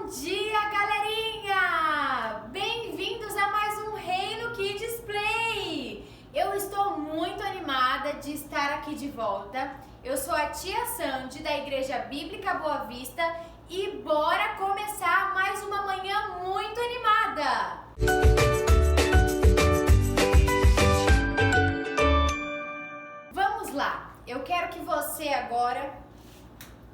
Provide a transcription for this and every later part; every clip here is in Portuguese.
Bom dia, galerinha! Bem-vindos a mais um Reino Kids Play! Eu estou muito animada de estar aqui de volta. Eu sou a tia Sandy, da Igreja Bíblica Boa Vista, e bora começar mais uma manhã muito animada! Vamos lá! Eu quero que você agora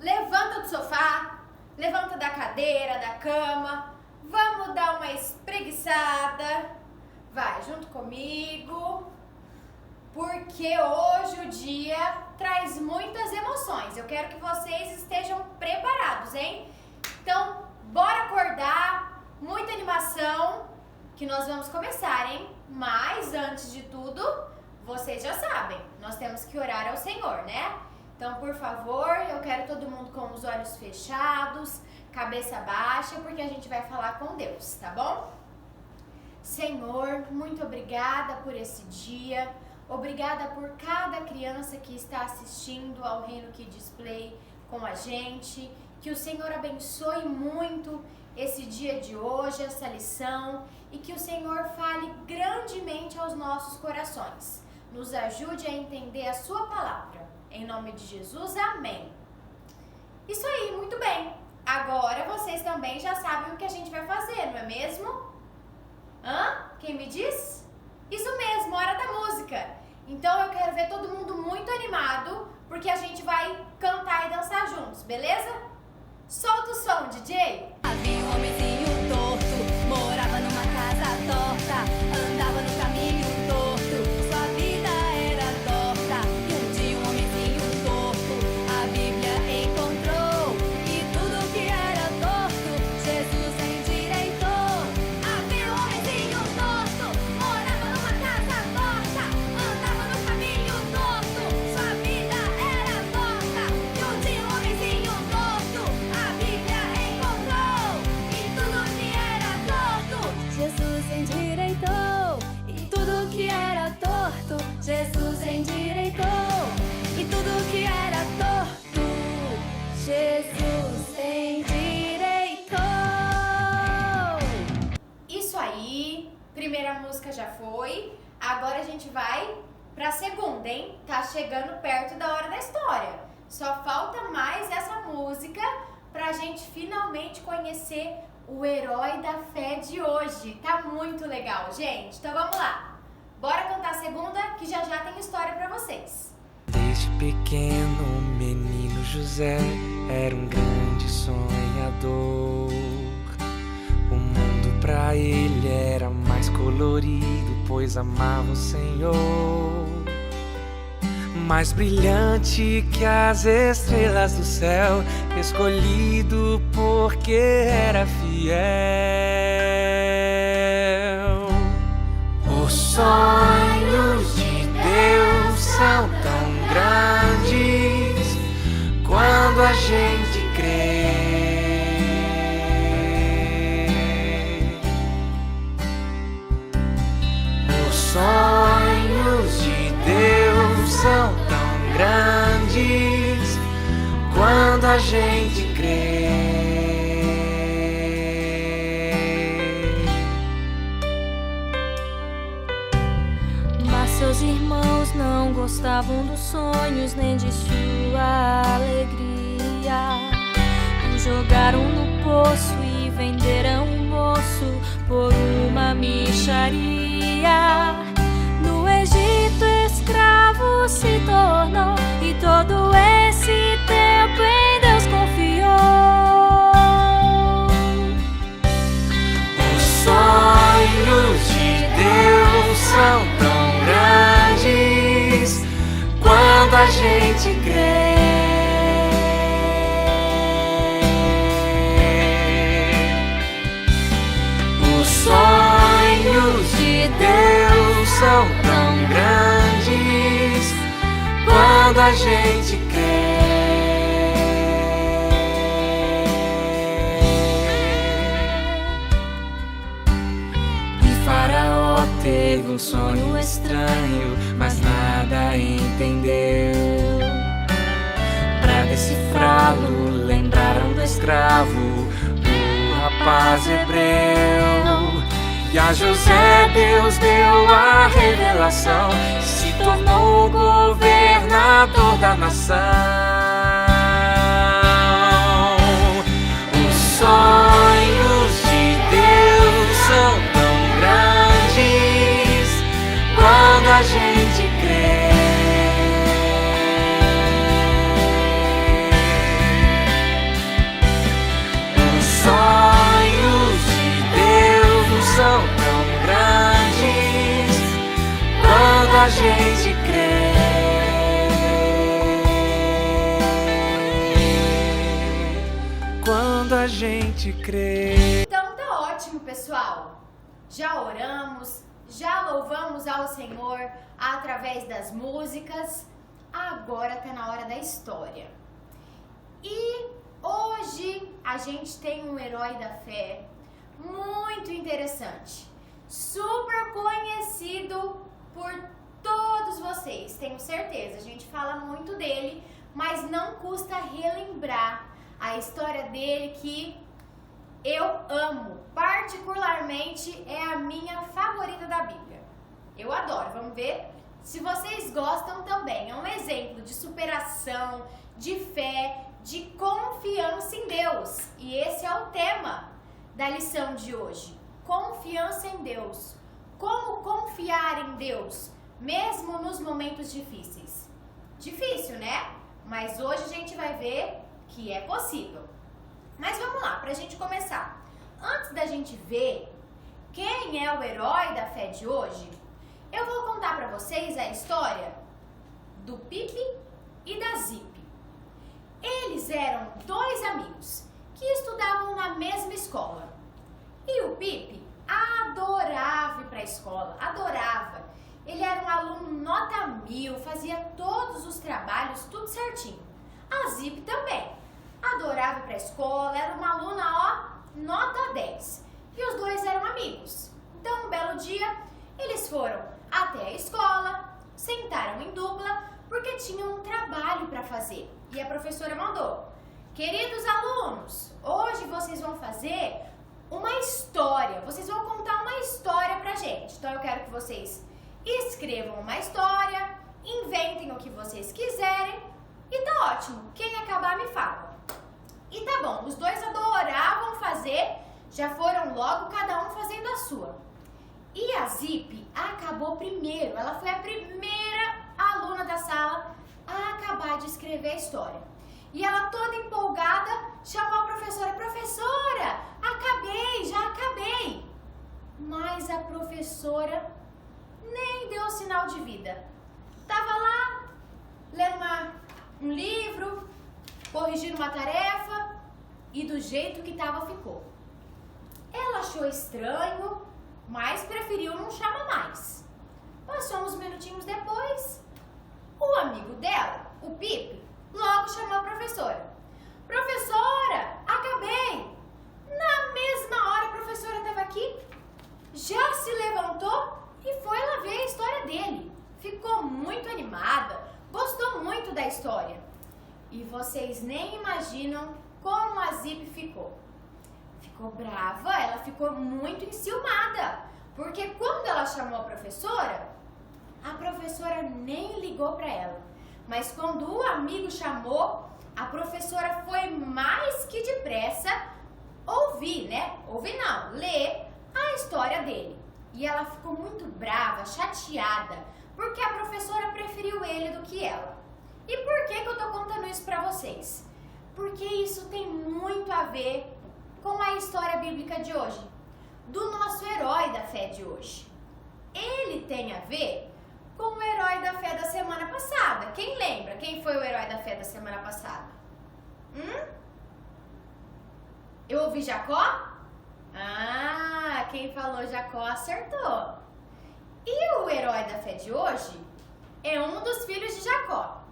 levanta do sofá, levanta da cadeira, da cama, vamos dar uma espreguiçada, vai junto comigo, porque hoje o dia traz muitas emoções. Eu quero que vocês estejam preparados, hein? Então, bora acordar, muita animação, que nós vamos começar, hein? Mas antes de tudo, vocês já sabem, nós temos que orar ao Senhor, né? Então, por favor, eu quero todo mundo com os olhos fechados, cabeça baixa, porque a gente vai falar com Deus, tá bom? Senhor, muito obrigada por esse dia, obrigada por cada criança que está assistindo ao Reino Kids Play com a gente, que o Senhor abençoe muito esse dia de hoje, essa lição, e que o Senhor fale grandemente aos nossos corações. Nos ajude a entender a sua palavra. Em nome de Jesus, amém. Isso aí, muito bem. Agora vocês também já sabem o que a gente vai fazer, não é mesmo? Quem me diz? Isso mesmo, hora da música. Então eu quero ver todo mundo muito animado, porque a gente vai cantar e dançar juntos, beleza? Solta o som, DJ! Havia um homenzinho torto, morava numa casa torta, andava no caminho torto, sua vida era torta. E um dia um homenzinho torto, a Bíblia encontrou, e tudo que era torto, Jesus endireitou. Havia um homenzinho torto, morava numa casa torta, andava no caminho torto, sua vida era torta. E um dia um homenzinho torto, a Bíblia encontrou, e tudo que era torto, Jesus endireitou. E tudo que era torto, Jesus endireitou. E tudo que era torto, Jesus endireitou. Isso aí, primeira música já foi, agora a gente vai pra segunda, hein? Tá chegando perto da hora da história. Só falta mais essa música pra gente finalmente conhecer o herói da fé de hoje. Tá muito legal, gente. Então vamos lá. Bora cantar a segunda, que já já tem história pra vocês. Desde pequeno, o menino José era um grande sonhador. O mundo pra ele era mais colorido, pois amava o Senhor. Mais brilhante que as estrelas do céu, escolhido porque era fiel. Os sonhos de Deus são tão grandes quando a gente crê. Os sonhos de Deus são tão grandes quando a gente crê. Mas seus irmãos não gostavam dos sonhos nem de sua alegria. O jogaram no poço e venderam o moço por uma mixaria. No Egito escravo se tornou, e todo esse tempo em Deus confiou. Os sonhos de Deus são tão grandes quando a gente crê. Os sonhos de Deus são tão grandes quando a gente crê. E Faraó teve um sonho estranho, mas nada entendeu. Pra decifrá-lo, lembraram do escravo, o paz hebreu. E a José Deus deu a revelação, se tornou governador da nação. Os sonhos de Deus são tão grandes quando a gente crê. Os sonhos de Deus são tão grandes quando a gente crê. Quando a gente crê. Então tá ótimo, pessoal. Já oramos, já louvamos ao Senhor através das músicas. Agora tá na hora da história. E hoje a gente tem um herói da fé muito interessante, super conhecido por todos vocês, tenho certeza. A gente fala muito dele, mas não custa relembrar a história dele, que eu amo, particularmente é a minha favorita da Bíblia. Eu adoro, vamos ver se vocês gostam também. É um exemplo de superação, de fé, de confiança em Deus. E esse é o tema da lição de hoje: confiança em Deus. Como confiar em Deus, mesmo nos momentos difíceis. Difícil, né? Mas hoje a gente vai ver que é possível. Mas vamos lá, pra gente começar. Antes da gente ver quem é o herói da fé de hoje, eu vou contar pra vocês a história do Pipe e da Zipe. Eles eram dois amigos que estudavam na mesma escola. E o Pipe adorava ir para a escola, adorava. Ele era um aluno nota 1000, fazia todos os trabalhos, tudo certinho. A Zipe também adorava ir para a escola, era uma aluna, nota 10. E os dois eram amigos. Então, um belo dia, eles foram até a escola, sentaram em dupla, porque tinham um trabalho para fazer. E a professora mandou: queridos alunos, hoje vocês vão fazer uma história. Vocês vão contar uma história pra gente. Então eu quero que vocês escrevam uma história, inventem o que vocês quiserem. E tá ótimo, quem acabar me fala. E tá bom, os dois adoravam fazer, já foram logo cada um fazendo a sua. E a Zipe acabou primeiro, ela foi a primeira aluna da sala a acabar de escrever a história. E ela, toda empolgada, chamou a professora: professora, acabei, já acabei. Mas a professora nem deu sinal de vida. Tava lá, lendo um livro, corrigindo uma tarefa, e do jeito que tava ficou. Ela achou estranho, mas preferiu não chamar mais. Passou uns minutinhos depois, o amigo dela, o Pipe, logo chamou a professora: professora, acabei. Na mesma hora a professora estava aqui, já se levantou e foi lá ver a história dele. Ficou muito animada, gostou muito da história. E vocês nem imaginam como a Zipe ficou. Ficou brava, ela ficou muito enciumada, porque quando ela chamou a professora nem ligou para ela. Mas quando o amigo chamou, a professora foi mais que depressa ler a história dele. E ela ficou muito brava, chateada, porque a professora preferiu ele do que ela. E por que eu tô contando isso pra vocês? Porque isso tem muito a ver com a história bíblica de hoje, do nosso herói da fé de hoje. Ele tem a ver com o herói da fé da semana passada. Quem lembra? Quem foi o herói da fé da semana passada? Eu ouvi Jacó? Ah, quem falou Jacó acertou. E o herói da fé de hoje é um dos filhos de Jacó.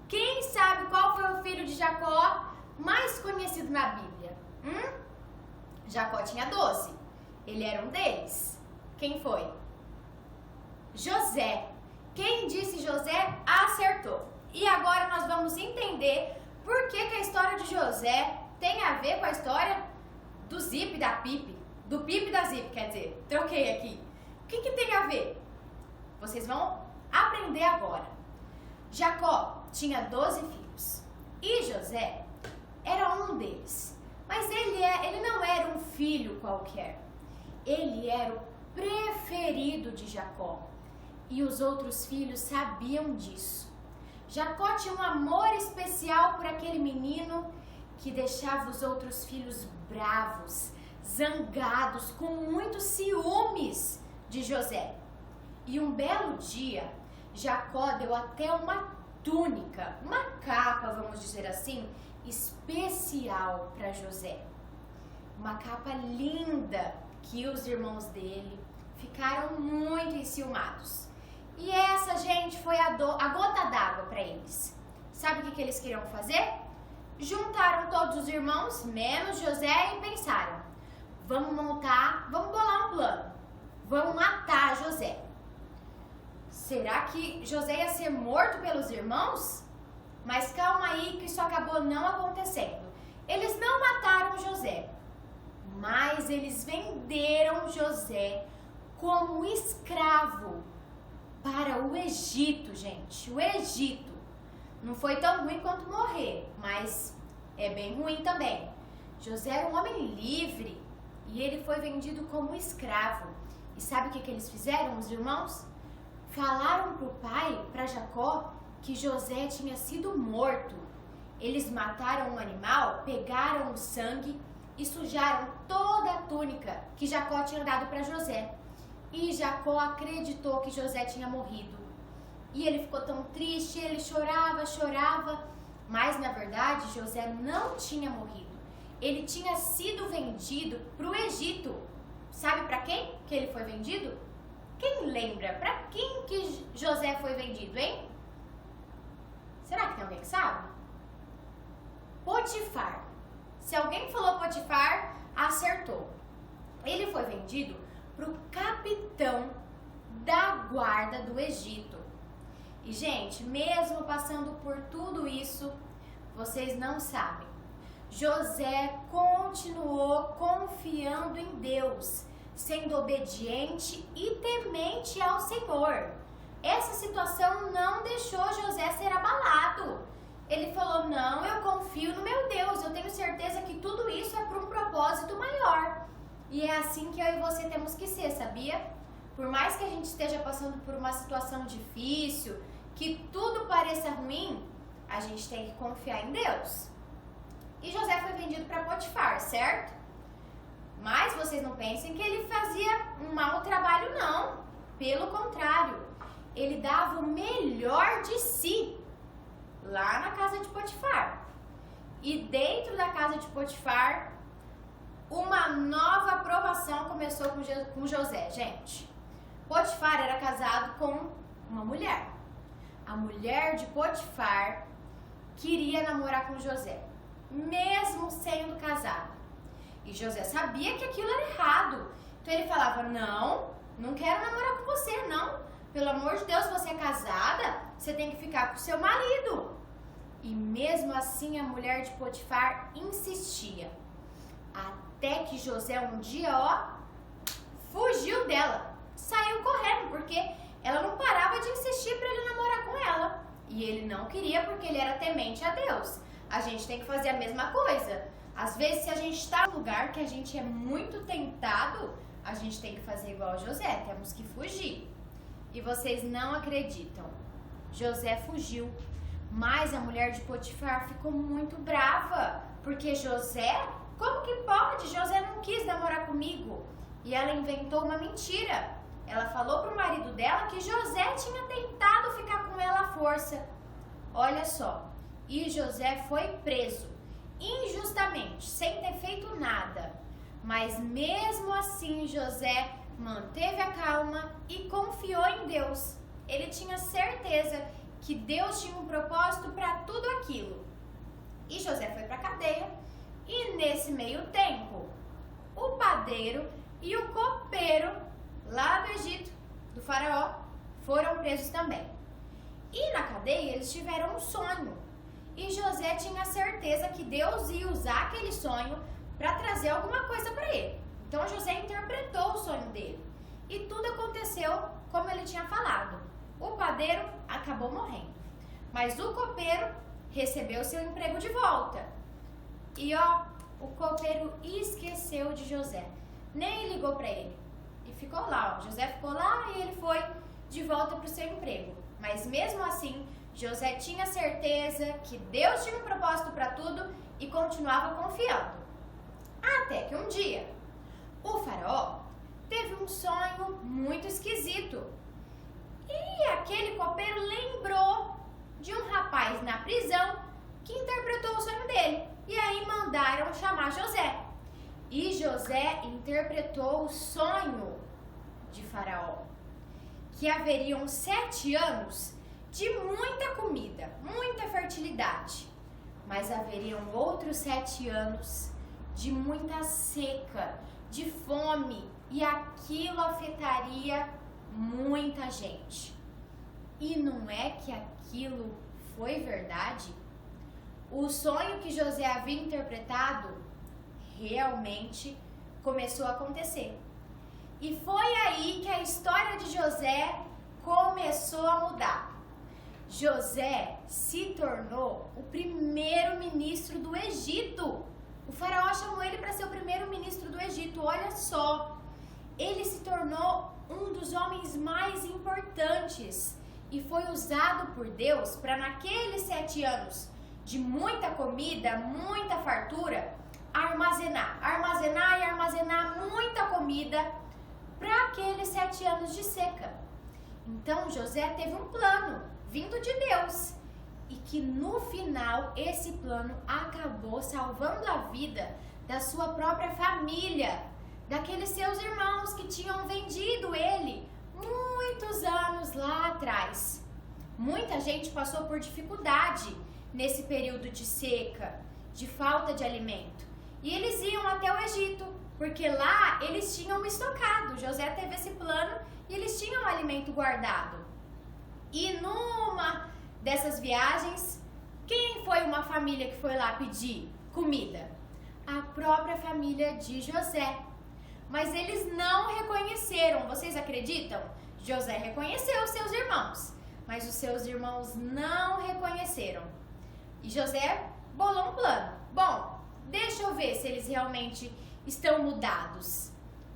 Quem sabe qual foi o filho de Jacó mais conhecido na Bíblia? Jacó tinha 12. Ele era um deles. Quem foi? José. Quem disse José acertou. E agora nós vamos entender por que a história de José tem a ver com a história dos Zip e da Pipe, do Pipe e da Zip, quer dizer, troquei aqui. O que tem a ver? Vocês vão aprender agora. Jacó tinha 12 filhos e José era um deles. Mas ele não era um filho qualquer. Ele era o preferido de Jacó. E os outros filhos sabiam disso. Jacó tinha um amor especial por aquele menino que deixava os outros filhos bravos, zangados, com muitos ciúmes de José. E um belo dia, Jacó deu até uma túnica, uma capa, vamos dizer assim, especial para José. Uma capa linda que os irmãos dele ficaram muito enciumados. E essa, gente, foi a gota d'água para eles. Sabe o que eles queriam fazer? Juntaram todos os irmãos, menos José, e pensaram: vamos bolar um plano. Vamos matar José. Será que José ia ser morto pelos irmãos? Mas calma aí que isso acabou não acontecendo. Eles não mataram José, mas eles venderam José como escravo para o Egito, gente. O Egito. Não foi tão ruim quanto morrer, mas é bem ruim também. José era um homem livre e ele foi vendido como escravo. E sabe o que eles fizeram, os irmãos? Falaram para o pai, para Jacó, que José tinha sido morto. Eles mataram um animal, pegaram o sangue e sujaram toda a túnica que Jacó tinha dado para José. E Jacó acreditou que José tinha morrido. E ele ficou tão triste, ele chorava, mas na verdade José não tinha morrido. Ele tinha sido vendido para o Egito. Sabe para quem que ele foi vendido? Quem lembra? Para quem que José foi vendido, hein? Será que tem alguém que sabe? Potifar. Se alguém falou Potifar, acertou. Ele foi vendido para o capitão da guarda do Egito. E, gente, mesmo passando por tudo isso, vocês não sabem. José continuou confiando em Deus, sendo obediente e temente ao Senhor. Essa situação não deixou José ser abalado. Ele falou: não, eu confio no meu Deus, eu tenho certeza que tudo isso é por um propósito maior. E é assim que eu e você temos que ser, sabia? Por mais que a gente esteja passando por uma situação difícil, que tudo pareça ruim, a gente tem que confiar em Deus. E José foi vendido para Potifar, certo? Mas vocês não pensem que ele fazia um mau trabalho, não. Pelo contrário, ele dava o melhor de si lá na casa de Potifar. E dentro da casa de Potifar, uma nova provação começou com José, gente. Potifar era casado com uma mulher. A mulher de Potifar queria namorar com José, mesmo sendo casado. E José sabia que aquilo era errado. Então ele falava: não quero namorar com você, não. Pelo amor de Deus, você é casada, você tem que ficar com o seu marido. E mesmo assim a mulher de Potifar insistia. Até que José um dia, fugiu dela. Saiu correndo, porque ela não parava de insistir para ele namorar com ela. E ele não queria porque ele era temente a Deus. A gente tem que fazer a mesma coisa. Às vezes, se a gente está num lugar que a gente é muito tentado, a gente tem que fazer igual a José, temos que fugir. E vocês não acreditam. José fugiu, mas a mulher de Potifar ficou muito brava, porque José, como que pode? José não quis namorar comigo. E ela inventou uma mentira. Ela falou para o marido dela que José tinha tentado ficar com ela à força. Olha só, e José foi preso, injustamente, sem ter feito nada. Mas mesmo assim José manteve a calma e confiou em Deus. Ele tinha certeza que Deus tinha um propósito para tudo aquilo. E José foi para a cadeia, e nesse meio tempo, o padeiro e o copeiro lá do Egito, do faraó, foram presos também. E na cadeia eles tiveram um sonho. E José tinha certeza que Deus ia usar aquele sonho para trazer alguma coisa para Então José interpretou o sonho dele e tudo aconteceu como ele tinha falado. O padeiro acabou morrendo, mas o copeiro recebeu seu emprego de volta. E o copeiro esqueceu de José, nem ligou para ele. E ficou lá, José ficou lá e ele foi de volta para o seu emprego. Mas mesmo assim, José tinha certeza que Deus tinha um propósito para tudo e continuava confiando. Até que um dia, o faraó teve um sonho muito esquisito. E aquele copeiro lembrou de um rapaz na prisão que interpretou o sonho dele. E aí mandaram chamar José. E José interpretou o sonho de Faraó, que haveriam 7 anos de muita comida, muita fertilidade, mas haveriam outros 7 anos de muita seca, de fome, e aquilo afetaria muita gente. E não é que aquilo foi verdade? O sonho que José havia interpretado realmente começou a acontecer. E foi aí que a história de José começou a mudar. José se tornou o primeiro ministro do Egito. O faraó chamou ele para ser o primeiro ministro do Egito. Olha só, ele se tornou um dos homens mais importantes e foi usado por Deus para naqueles 7 anos de muita comida, muita fartura, armazenar muita comida para aqueles 7 anos de seca. Então José teve um plano vindo de Deus e que no final esse plano acabou salvando a vida da sua própria família, daqueles seus irmãos que tinham vendido ele muitos anos lá atrás. Muita gente passou por dificuldade nesse período de seca, de falta de alimento. E eles iam até o Egito, porque lá eles tinham estocado. José teve esse plano e eles tinham alimento guardado. E numa dessas viagens, quem foi uma família que foi lá pedir comida? A própria família de José. Mas eles não reconheceram, vocês acreditam? José reconheceu os seus irmãos, mas os seus irmãos não reconheceram. E José bolou um plano. Bom, deixa eu ver se eles realmente estão mudados.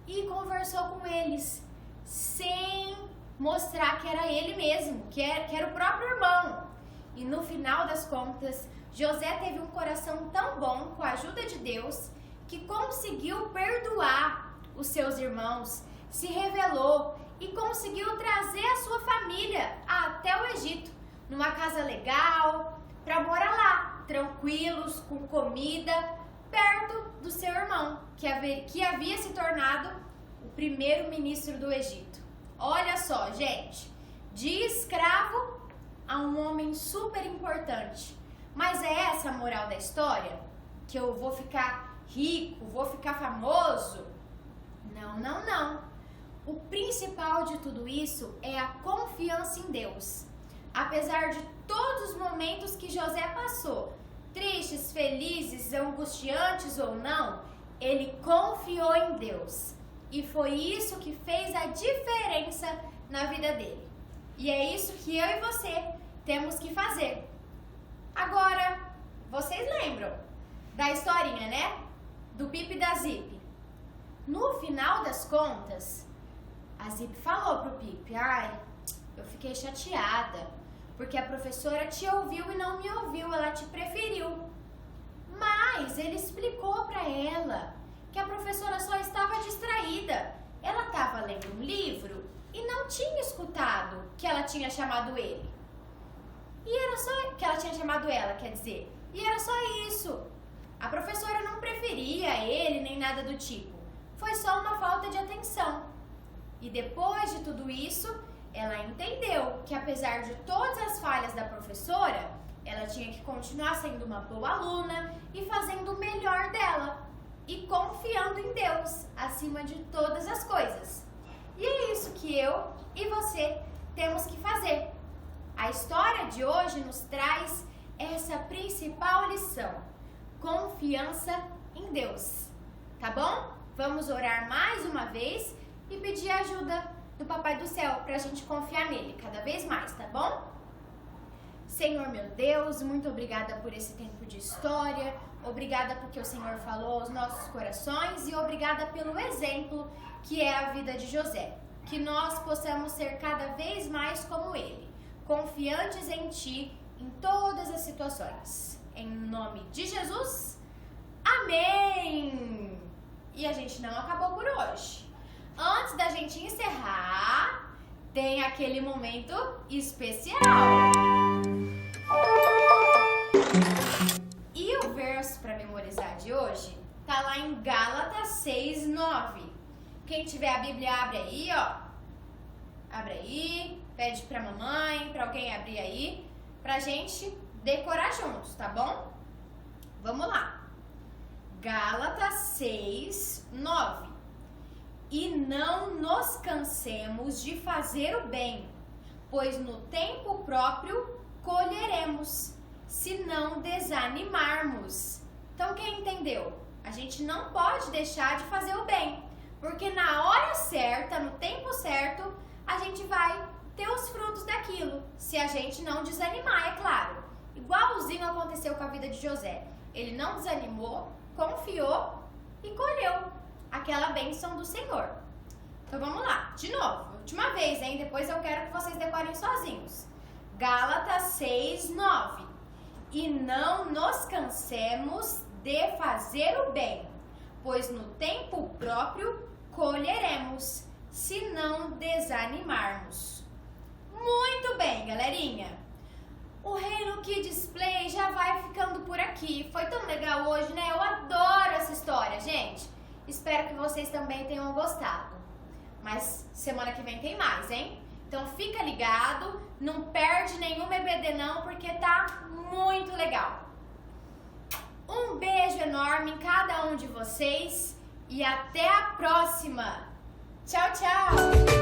E conversou com eles, sem mostrar que era ele mesmo, que era o próprio irmão. E no final das contas, José teve um coração tão bom, com a ajuda de Deus, que conseguiu perdoar os seus irmãos, se revelou e conseguiu trazer a sua família até o Egito, numa casa legal, para morar lá, tranquilos, com comida, perto do seu irmão, que havia se tornado o primeiro ministro do Egito. Olha só, gente, de escravo a um homem super importante. Mas é essa a moral da história? Que eu vou ficar rico, vou ficar famoso? Não. O principal de tudo isso é a confiança em Deus. Apesar de todos os momentos que José passou, tristes, felizes, angustiantes ou não, ele confiou em Deus. E foi isso que fez a diferença na vida dele. E é isso que eu e você temos que fazer. Agora, vocês lembram da historinha, né? Do Pipe e da Zipe. No final das contas, a Zipe falou pro Pipe: ai, eu fiquei chateada, porque a professora te ouviu e não me ouviu, ela te preferiu. Mas ele explicou para ela que a professora só estava distraída. Ela estava lendo um livro e não tinha escutado que ela tinha chamado ele. E era só que ela tinha chamado ela, quer dizer. E era só isso. A professora não preferia ele nem nada do tipo. Foi só uma falta de atenção. E depois de tudo isso, ela entendeu que apesar de todas as falhas da professora, ela tinha que continuar sendo uma boa aluna e fazendo o melhor dela. E confiando em Deus acima de todas as coisas. E é isso que eu e você temos que fazer. A história de hoje nos traz essa principal lição: confiança em Deus. Tá bom? vamos orar mais uma vez e pedir ajuda do Papai do Céu para a gente confiar nele cada vez mais, tá bom? Senhor meu Deus, muito obrigada por esse tempo de história, obrigada porque o Senhor falou aos nossos corações e obrigada pelo exemplo que é a vida de José. Que nós possamos ser cada vez mais como ele, confiantes em Ti em todas as situações. Em nome de Jesus, amém! E a gente não acabou por hoje. Antes da gente encerrar, tem aquele momento especial. E o verso para memorizar de hoje tá lá em Gálatas 6:9. Quem tiver a Bíblia, abre aí, ó. Abre aí, pede pra mamãe, pra alguém abrir aí, pra gente decorar juntos, tá bom? Vamos lá. Gálatas 6:9. E não nos cansemos de fazer o bem, pois no tempo próprio colheremos, se não desanimarmos. Então, quem entendeu? A gente não pode deixar de fazer o bem, porque na hora certa, no tempo certo, a gente vai ter os frutos daquilo, se a gente não desanimar, é claro. Igualzinho aconteceu com a vida de José. Ele não desanimou, confiou e colheu aquela bênção do Senhor. Então vamos lá, de novo, última vez, hein? Depois eu quero que vocês decorem sozinhos. Gálatas 6:9. E não nos cansemos de fazer o bem, pois no tempo próprio colheremos, se não desanimarmos. Muito bem, galerinha. O Reino Kids Play já vai ficando por aqui. Foi tão legal hoje, né? Eu adoro essa história, gente. Espero que vocês também tenham gostado. Mas semana que vem tem mais, hein? Então fica ligado, não perde nenhum EBD não, porque tá muito legal. Um beijo enorme em cada um de vocês e até a próxima. Tchau, tchau!